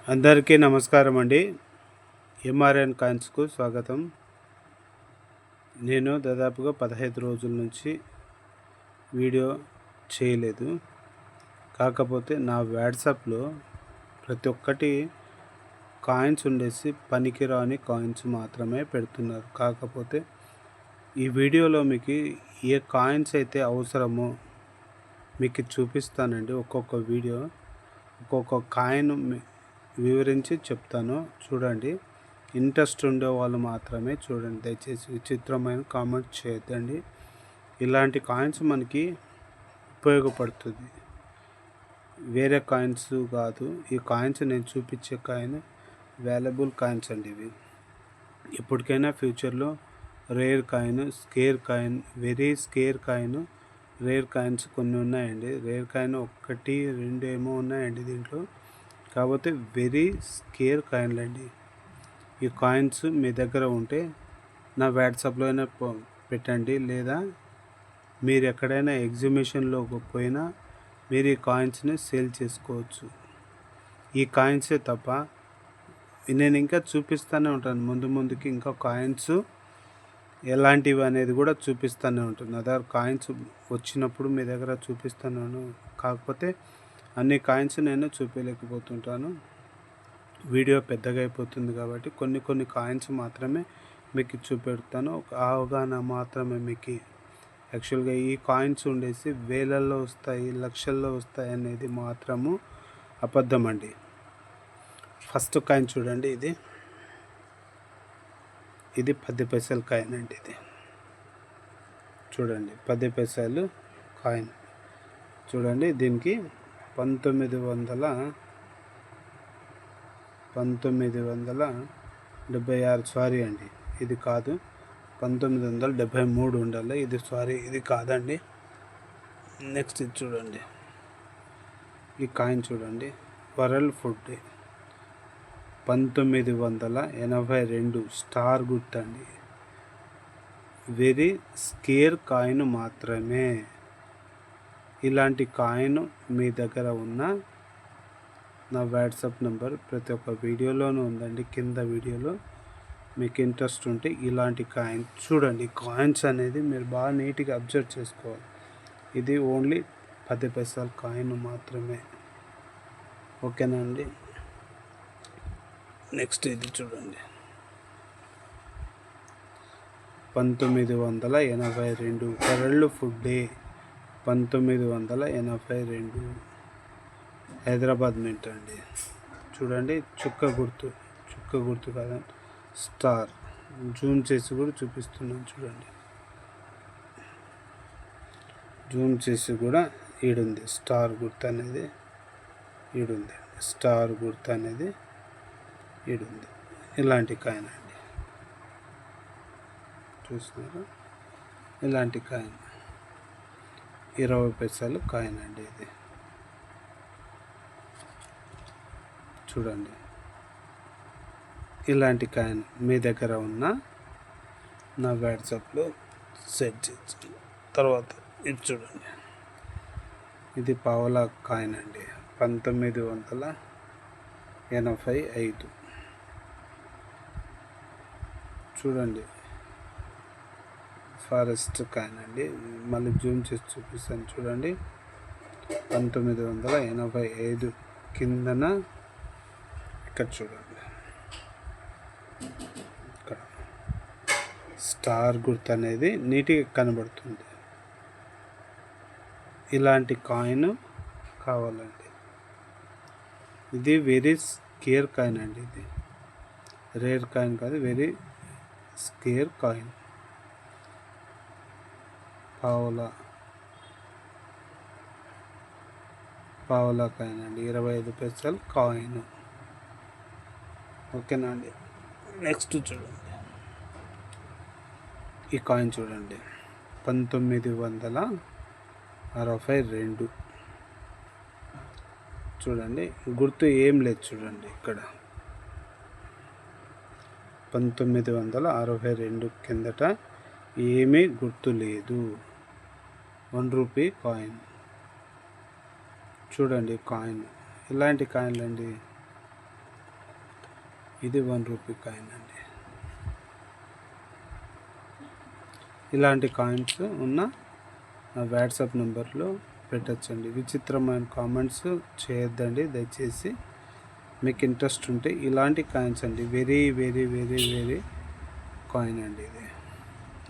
అందరికీ నమస్కారం అండి. ఎంఆర్ఎన్ కాయిన్స్కు స్వాగతం. నేను దాదాపుగా 15 రోజుల నుంచి వీడియో చేయలేదు. కాకపోతే నా వాట్సాప్లో ప్రతి ఒక్కటి కాయిన్స్ ఉండేసి పనికిరాని కాయిన్స్ మాత్రమే పెడుతున్నారు. కాకపోతే ఈ వీడియోలో మీకు ఏ కాయిన్స్ అయితే అవసరమో మీకు చూపిస్తానండి. ఒక్కొక్క వీడియో ఒక్కొక్క కాయిన్ వివరించి చెప్తాను, చూడండి. ఇంట్రెస్ట్ ఉండే వాళ్ళు మాత్రమే చూడండి. దయచేసి విచిత్రమైన కామెంట్ చేయొద్దండి. ఇలాంటి కాయిన్స్ మనకి ఉపయోగపడుతుంది, వేరే కాయిన్స్ కాదు. ఈ కాయిన్స్ నేను చూపించే కాయిన్ వాల్యుబుల్ కాయిన్స్ అండి. ఇవి ఎప్పటికైనా ఫ్యూచర్లో rare coin, scarce coin, very scarce coin, rare coins కొన్ని ఉన్నాయండి. రేర్ కాయిన్ 1, 2 ఏమో ఉన్నాయండి దీంట్లో. కాకపోతే వెరీ స్కేర్ కాయిన్లు అండి. ఈ కాయిన్స్ మీ దగ్గర ఉంటే నా వాట్సాప్లో అయినా పెట్టండి, లేదా మీరు ఎక్కడైనా ఎగ్జిబిషన్లో పోయినా మీరు ఈ కాయిన్స్ని సేల్ చేసుకోవచ్చు. ఈ కాయిన్సే తప్ప నేను ఇంకా చూపిస్తూనే ఉంటాను. ముందుకి ఇంకా కాయిన్స్ ఎలాంటివి అనేది కూడా చూపిస్తూనే ఉంటాను. నా దగ్గర కాయిన్స్ వచ్చినప్పుడు మీ దగ్గర చూపిస్తున్నాను. కాకపోతే అన్ని కాయిన్స్ నేను చూపించలేకపోతుంటాను, వీడియో పెద్దగా అయిపోతుంది. కాబట్టి కొన్ని కాయిన్స్ మాత్రమే మీకు చూపెడతాను, ఒక అవగాహన మాత్రమే మీకు. యాక్చువల్గా ఈ కాయిన్స్ ఉండేసి వేలల్లో వస్తాయి, లక్షల్లో వస్తాయి అనేది మాత్రము అబద్ధం అండి. ఫస్ట్ కాయిన్ చూడండి, ఇది 10 పైసలు కాయిన్ అండి. ఇది చూడండి, 10 పైసలు కాయిన్ చూడండి. దీనికి 1976 సారీ అండి, ఇది కాదు, 1973 ఉండాలి. ఇది సారీ, ఇది కాదండి. నెక్స్ట్ ఇది చూడండి, ఈ కాయిన్ చూడండి, వరల్డ్ ఫుడ్ డే 1982 స్టార్ గుర్తు అండి. వెరీ స్కేర్ కాయిన్ మాత్రమే. ఇలాంటి కాయిన్ మీ దగ్గర ఉన్న నా వాట్సాప్ నెంబర్ ప్రతి ఒక్క వీడియోలోనూ ఉందండి. కింద వీడియోలో మీకు ఇంట్రెస్ట్ ఉంటే ఇలాంటి కాయిన్ చూడండి. కాయిన్స్ అనేది మీరు బాగా నీట్గా అబ్జర్వ్ చేసుకోవాలి. ఇది ఓన్లీ 10 పైసల కాయిన్ మాత్రమే, ఓకేనా అండి. నెక్స్ట్ ఇది చూడండి, 1982 world food day 1982 Hyderabad mint అండి. చూడండి, చుక్క గుర్తు కాదండి, స్టార్. జూమ్ చేసి కూడా చూపిస్తున్నాను చూడండి. జూమ్ చేసి కూడా ఈడుంది స్టార్ గుర్తు అనేది, ఈడుంది స్టార్ గుర్తు అనేది, ఈడుంది. ఇలాంటి కాయిన్ అండి, చూస్తున్నారా? ఇలాంటి కాయిన్ 20 పైసలు కాయిన్ అండి. ఇది చూడండి, ఇలాంటి కాయిన్ మీ దగ్గర ఉన్న నా వాట్సాప్లో సెట్ చేసి తర్వాత ఇది చూడండి, ఇది పావలా కాయిన్ అండి, 1985. చూడండి, ఫారెస్ట్ కాయిన్ అండి. మళ్ళీ జూమ్ చేసి చూపిస్తాను చూడండి, 1985 కిందన ఇక్కడ చూడండి, ఇక్కడ స్టార్ గుర్తు అనేది నీట్గా కనబడుతుంది. ఇలాంటి కాయిన్ కావాలండి. ఇది వెరీ స్కేర్ కాయిన్ అండి. ఇది రేర్ కాయిన్ కాదు, వెరీ స్కేర్ కాయిన్. పావలా కాయిన్ అండి, 25 పైసలు కాయిన్, ఓకేనా అండి. నెక్స్ట్ చూడండి, ఈ కాయిన్ చూడండి, 1962 చూడండి. గుర్తు ఏం లేదు చూడండి, ఇక్కడ 1962 కిందట ఏమీ గుర్తు లేదు. 1 రూపీ కాయిన్ చూడండి. కాయిన్ ఇలాంటి కాయిన్లు అండి. ఇది 1 రూపీ కాయిన్ అండి. ఇలాంటి కాయిన్స్ ఉన్న నా వాట్సాప్ నెంబర్లో పెట్టచ్చండి. విచిత్రమైన కామెంట్స్ చేయొద్దండి దయచేసి. మీకు ఇంట్రెస్ట్ ఉంటే ఇలాంటి కాయిన్స్ అండి, very very very very coin అండి ఇది.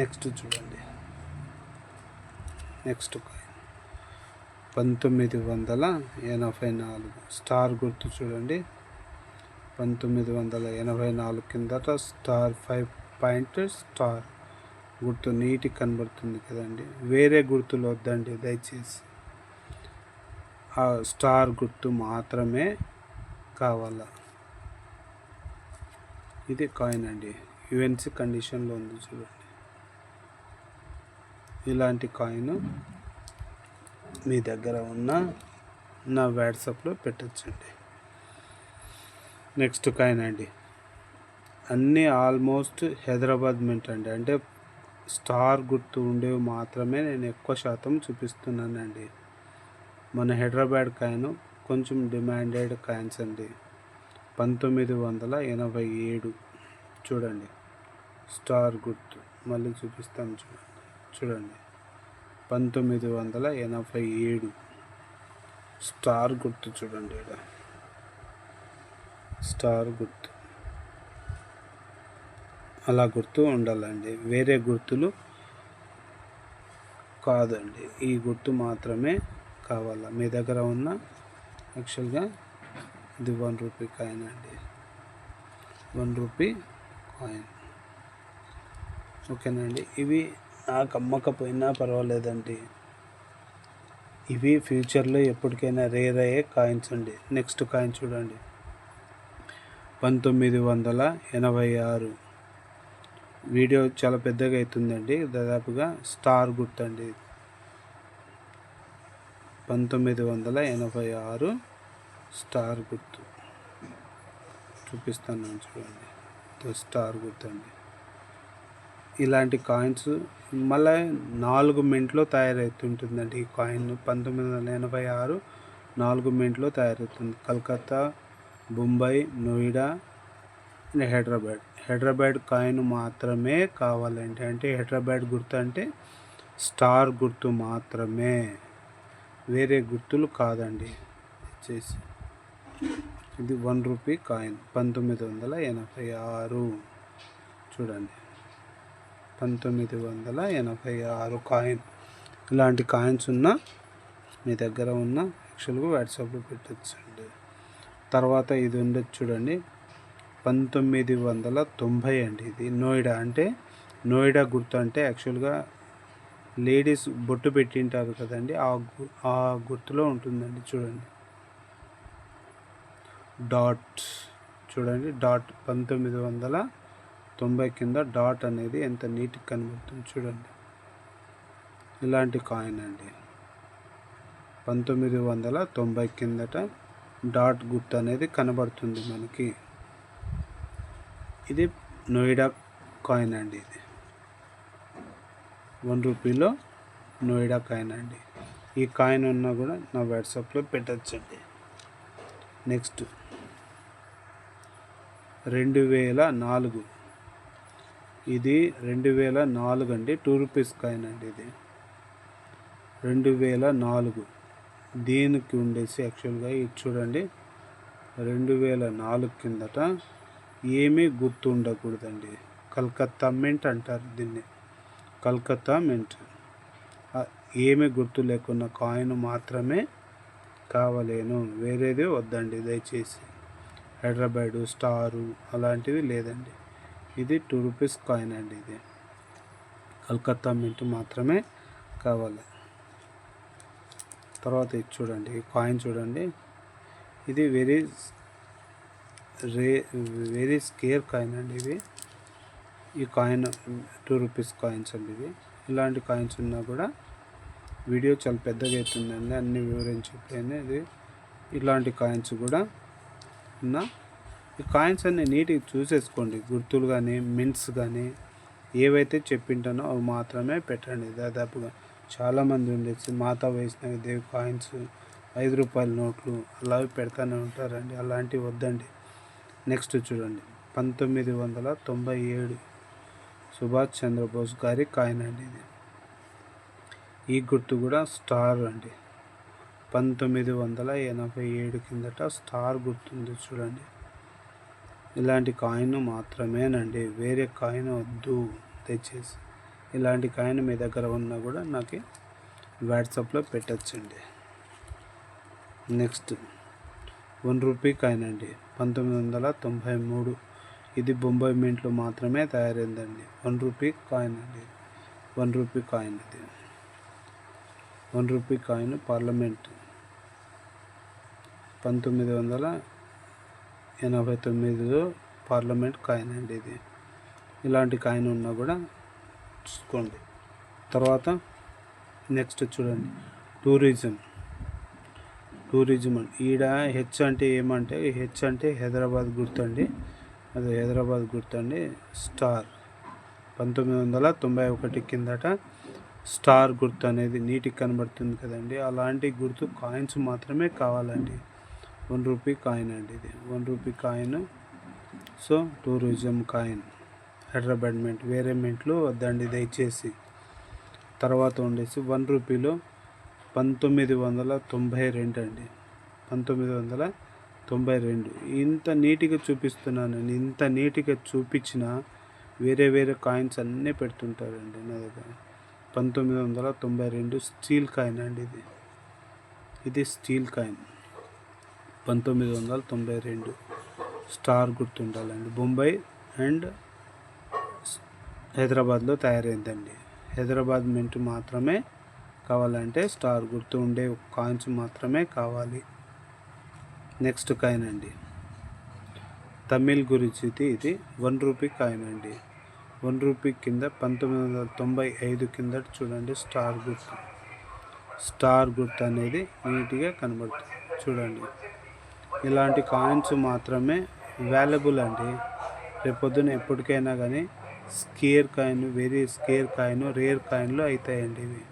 నెక్స్ట్ చూడండి, నెక్స్ట్ కాయిన్ 1984 స్టార్ గుర్తు చూడండి. 1984 కిందట స్టార్ 5 పాయింట్ స్టార్ గుర్తు నీట్గా కనబడుతుంది కదండి. వేరే గుర్తులు వద్దండి దయచేసి, ఆ స్టార్ గుర్తు మాత్రమే కావాలా. ఇది కాయిన్ అండి, యుఎన్సి కండిషన్లో ఉంది చూడండి. ఇలాంటి కాయిన్ మీ దగ్గర ఉన్న నా వాట్సాప్లో పెట్టచ్చండి. నెక్స్ట్ కాయిన్ అండి, అన్నీ ఆల్మోస్ట్ హైదరాబాద్ మింట్ అండి, అంటే స్టార్ గుర్తు ఉండేవి మాత్రమే నేను ఎక్కువ శాతం చూపిస్తున్నానండి. మన హైదరాబాద్ కాయిన్ కొంచెం డిమాండెడ్ కాయిన్స్ అండి. 1987 చూడండి, స్టార్ గుర్తు మళ్ళీ చూపిస్తాను చూడండి. 1987 స్టార్ గుర్తు చూడండి, ఇక్కడ స్టార్ గుర్తు అలా గుర్తు ఉండాలండి, వేరే గుర్తులు కాదండి. ఈ గుర్తు మాత్రమే కావాలా మీ దగ్గర ఉన్న. యాక్చువల్గా ఇది 1 రూపీ కాయిన్ అండి, 1 రూపీ కాయిన్. ఓకేనండి, ఇవి నాకు అమ్మకపోయినా పర్వాలేదండి, ఇవి ఫ్యూచర్లో ఎప్పటికైనా రేర్ అయ్యే కాయిన్స్ అండి. నెక్స్ట్ కాయిన్ చూడండి, 1986 వీడియో చాలా పెద్దగా అవుతుందండి, దాదాపుగా స్టార్ గుర్తు అండి. 1986 స్టార్ గుర్తు చూపిస్తాను చూడండి, స్టార్ గుర్తు అండి. ఇలాంటి కాయిన్స్ మళ్ళీ 4 మింట్లో తయారవుతుంటుందండి. ఈ కాయిన్ 1986 4 మింట్లో తయారవుతుంది. కలకత్తా, బొంబాయి, నోయిడా, హైదరాబాద్ కాయిన్ మాత్రమే కావాలండి. అంటే హైదరాబాద్ గుర్తు అంటే స్టార్ గుర్తు మాత్రమే, వేరే గుర్తులు కాదండి చేసి. ఇది 1 రూపీ కాయిన్ 1986 చూడండి, 1986 కాయిన్. ఇలాంటి కాయిన్స్ ఉన్న మీ దగ్గర ఉన్న యాక్చువల్గా వాట్సాప్లో పెట్టచ్చండి. తర్వాత ఇది ఉండొచ్చు చూడండి, 1990 అండి. ఇది నోయిడా, అంటే నోయిడా గుర్తు అంటే యాక్చువల్గా లేడీస్ బొట్టు పెట్టింటారు కదండి, ఆ గుర్తులో ఉంటుందండి చూడండి. డాట్ చూడండి, డాట్ 1990 కింద డాట్ అనేది ఎంత నీట్గా కనబడుతుంది చూడండి. ఇలాంటి కాయిన్ అండి, 1990 కిందట డాట్ గుర్తు అనేది కనబడుతుంది మనకి. ఇది నోయిడా కాయిన్ అండి, ఇది 1 రూపీలో నోయిడా కాయిన్ అండి. ఈ కాయిన్ ఉన్నా కూడా నా వాట్సాప్లో పెట్టచ్చండి. నెక్స్ట్ 2004 ఇది 2004 అండి, 2 రూపీస్ కాయిన్ అండి. ఇది 2004 దీనికి ఉండేసి యాక్చువల్గా ఇది చూడండి, 2004 కిందట ఏమీ గుర్తు ఉండకూడదండి. కలకత్తా మింట్ అంటారు దీన్ని, కలకత్తా మింట్. ఏమీ గుర్తు లేకున్న కాయిన్ మాత్రమే కావలేను, వేరేది వద్దండి దయచేసి. హైదరాబాదు, స్టారు అలాంటివి లేదండి. ఇది 2 రూపీస్ కాయిన్ అండి, ఇది కలకత్తా మింట్ మాత్రమే కావాలి. తర్వాత ఇది చూడండి, ఈ కాయిన్ చూడండి, ఇది వెరీ స్కేర్ కాయిన్ అండి. ఇది ఈ కాయిన్ 2 రూపీస్ కాయిన్స్ అండి ఇవి. ఇలాంటి కాయిన్స్ ఉన్నా కూడా వీడియో చాలా పెద్దగా అవుతుందండి, అన్ని వివరించకపోయినా. ఇది ఇలాంటి కాయిన్స్ కూడా ఉన్న. ఈ కాయిన్స్ అన్ని నీట్గా చూసేసుకోండి, గుర్తులు కానీ మింట్స్ కానీ ఏవైతే చెప్పింటానో అవి మాత్రమే పెట్టండి. దాదాపుగా చాలామంది ఉండేసి మాతా వైష్ణవి దేవి కాయిన్స్, 5 రూపాయల నోట్లు అలాగే పెడతానే ఉంటారండి, అలాంటివి వద్దండి. నెక్స్ట్ చూడండి, 1997 సుభాష్ చంద్రబోస్ గారి కాయిన్ అండి ఇది. ఈ గుర్తు కూడా స్టార్ అండి. 1987 కిందట స్టార్ గుర్తుంది చూడండి. ఇలాంటి కాయిన్ మాత్రమేనండి, వేరే కాయిన్ వద్దు దయచేసి. ఇలాంటి కాయిన్ మీ దగ్గర ఉన్నా కూడా నాకు వాట్సాప్లో పెట్టచ్చండి. నెక్స్ట్ 1 రూపీ కాయిన్ అండి. 1993 ఇది బొంబాయి మింట్లో మాత్రమే తయారైందండి. 1 రూపీ కాయిన్ అండి. 1 రూపీ కాయిన్ ఇది. 1 రూపీ కాయిన్ పార్లమెంట్ 1989లో పార్లమెంట్ కాయిన్ అండి ఇది. ఇలాంటి కాయిన్ ఉన్నా కూడా చూసుకోండి. తర్వాత నెక్స్ట్ చూడండి, టూరిజం ఈడ హెచ్ అంటే ఏమంటే, హెచ్ అంటే హైదరాబాద్ గుర్తండి. అది హైదరాబాద్ గుర్తండి. స్టార్ 1991 కిందట స్టార్ గుర్తు అనేది నీటికి కనబడుతుంది కదండి, అలాంటి గుర్తు కాయిన్స్ మాత్రమే కావాలండి. 1 రూపీ కాయిన్ అండి ఇది. 1 rupee coin. So tourism coin Hyderabad mint, వేరే మింట్లు వద్దండి దయచేసి. తర్వాత ఉండేసి 1 రూపీలో 1992 అండి. 1992 ఇంత నీట్గా చూపిస్తున్నానండి. ఇంత నీట్గా చూపించిన వేరే కాయిన్స్ అన్నీ పెడుతుంటారండి నా దగ్గర. 1992 స్టీల్ కాయిన్ అండి ఇది. ఇది స్టీల్ కాయిన్ 1992 స్టార్ గుర్తుండాలండి. బొంబాయి అండ్ హైదరాబాద్లో తయారైందండి. హైదరాబాద్ మింట్ మాత్రమే కావాలంటే స్టార్ గుర్తు ఉండే కాయిన్స్ మాత్రమే కావాలి. నెక్స్ట్ కాయిన్ అండి, తమిళ్ గురించి ఇది 1 రూపీ కాయిన్ అండి. 1 రూపీ కింద 1995 కింద చూడండి స్టార్ గుర్తు అనేది నీట్గా కనబడుతుంది చూడండి. ఇలాంటి కాయిన్స్ మాత్రమే వాల్యుబుల్ అండి. రేపొద్దున ఎప్పటికైనా కానీ scarce coin, very scarce coin, rare కాయిన్లు అవుతాయండి ఇవి.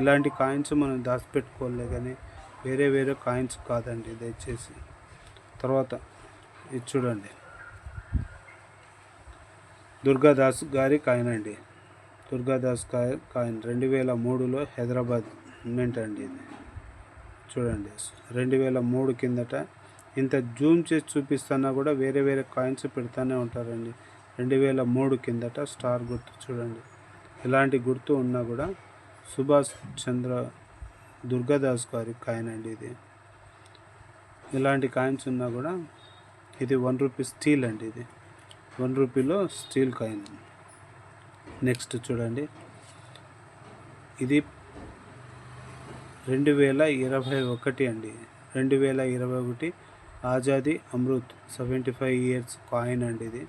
ఇలాంటి కాయిన్స్ మనం దాచిపెట్టుకోలే కానీ వేరే కాయిన్స్ కాదండి దయచేసి. తర్వాత ఇది చూడండి, దుర్గాదాస్ గారి కాయిన్ అండి. దుర్గాదాస్ కాయిన్ 2003లో హైదరాబాద్ మింట్ అండి ఇది. చూడండి 2003 కిందట. ఇంత జూమ్ చేసి చూపిస్తున్నా కూడా వేరే కాయిన్స్ పెడతానే ఉంటారండి. 2003 కిందట స్టార్ గుర్తు చూడండి. ఇలాంటి గుర్తు ఉన్నా కూడా సుభాష్ చంద్ర దుర్గాదాస్ గారి కాయిన్ అండి ఇది. ఇలాంటి కాయిన్స్ ఉన్నా కూడా ఇది 1 రూపీ స్టీల్ అండి ఇది. 1 రూపీలో స్టీల్ కాయిన్. నెక్స్ట్ చూడండి, ఇది 2021 అండి. 2021 ఆజాదీ అమృత్ 75 ఇయర్స్ కాయిన్ అండి ఇది.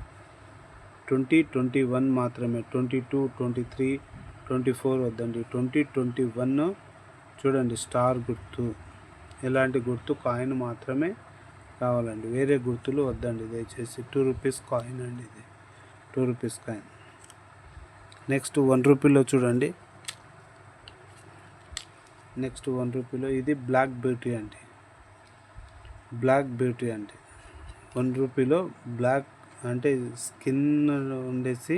2021 మాత్రమే, 22, 23, 24 వద్దండి. 2021 చూడండి స్టార్ గుర్తు. ఇలాంటి గుర్తు కాయిన్ మాత్రమే కావాలండి, వేరే గుర్తులు వద్దండి దయచేసి. 2 రూపీస్ కాయిన్ అండి ఇది. 2 రూపీస్ కాయిన్. నెక్స్ట్ 1 రూపీలో చూడండి. నెక్స్ట్ 1 రూపీలో ఇది బ్లాక్ బ్యూటీ అండి. 1 రూపీలో బ్లాక్ అంటే స్కిన్ ఉండేసి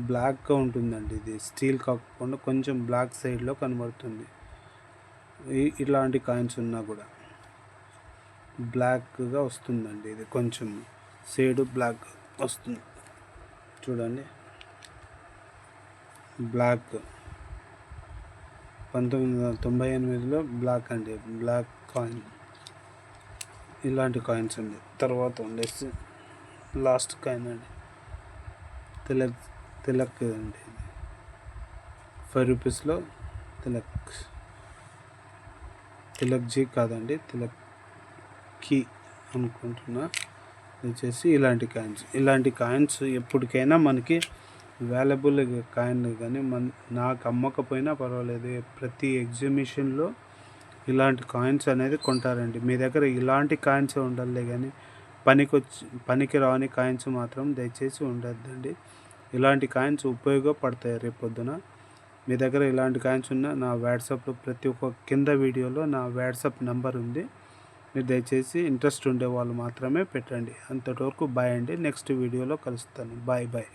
బ్లాక్గా ఉంటుందండి. ఇది స్టీల్ కాకుండా కొంచెం బ్లాక్ సైడ్లో కనబడుతుంది. ఇలాంటి కాయిన్స్ ఉన్నా కూడా బ్లాక్గా వస్తుందండి. ఇది కొంచెం షేడ్ బ్లాక్ వస్తుంది చూడండి. బ్లాక్ 1998లో బ్లాక్ అండి, బ్లాక్ కాయిన్. ఇలాంటి కాయిన్స్ అండి. తర్వాత ఉండేసి లాస్ట్ కాయిన్ అండి, తిలక్ అండి. 5 రూపీస్లో తిలక్జీ కాదండి, తిలక్కి అనుకుంటున్నా వచ్చేసి. ఇలాంటి కాయిన్స్ ఎప్పటికైనా మనకి వాల్యుబుల్ కాయిన్ కానీ నాకు అమ్మకపోయినా పర్వాలేదు, ప్రతి ఎగ్జిబిషన్లో ఇలాంటి కాయిన్స్ అనేది కొంటారండి. మీ దగ్గర ఇలాంటి కాయిన్స్ ఉండాలి కానీ పనికి రాని కాయిన్స్ మాత్రం దయచేసి ఉండద్దండి. ఇలాంటి కాయిన్స్ ఉపయోగపడతాయి రేపొద్దున. మీ దగ్గర ఇలాంటి కాయిన్స్ ఉన్న నా వాట్సాప్లో ప్రతి ఒక్క కింద వీడియోలో నా వాట్సాప్ నెంబర్ ఉంది, మీరు దయచేసి ఇంట్రెస్ట్ ఉండే వాళ్ళు మాత్రమే పెట్టండి. అంతటి వరకు బాయ్ అండి. నెక్స్ట్ వీడియోలో కలుస్తాను. Bye bye.